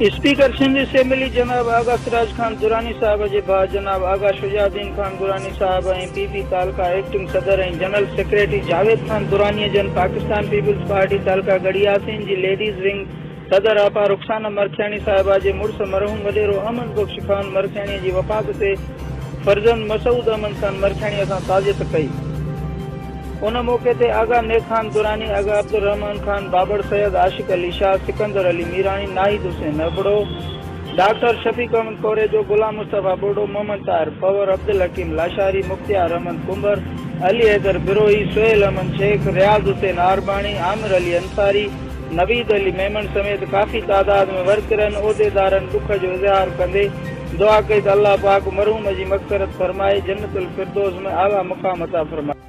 Speaker Sindh assembly जनाब आगा सिराज खान दुरानी साहब जे भाउ जनाब आगा शुजाउद्दीन खान दुरानी साहब ऐं पीपी तालका एक्टिंग सदर ऐं जनरल सेक्रेटरी जावेद खान दुरानी जन पाकिस्तान पीपल्स पार्टी तालका गड़ियासीन जी लेडीज़ विंग सदर आपा रुखसाना मरखियाणी साहिबा जे मुड़स मरहूम वडेरो अहमद बख्श खान मरखियाणी जी वफ़ात ते फर्जंद मसूद अहमद खान मरखियाणी सां ताज़ियत कई। उन मौके ते आगा नेक खान दुरानी, आगा अब्दुल रहमान खान, बाबर सैयद, आशिक अली शाह, सिकंदर अली मीरानी, नाहिद हुसैन अबड़ो, डॉक्टर शफीक अहमद कोरेजो, गुलाम मुस्तफा बोडो, मोहम्मद ताहिर पवर, अब्दुल हकीम लाशारी, मुख्तियार अहमद कुंबर, अली हैदर बिरोही, सुहेल अहमद शेख, रियाज हुसैन आरबाणी, आमिर अली अंसारी, नवीद अली मेमन समेत काफ़ी तादाद में वर्करन उहदेदारन दुख जो इज़हार कंदे दुआ कई त अल्लाह पाक मरहूम जी मग़फ़िरत फरमाए, जन्नतुल फिरदौस में आला मुक़ाम अता फरमाए।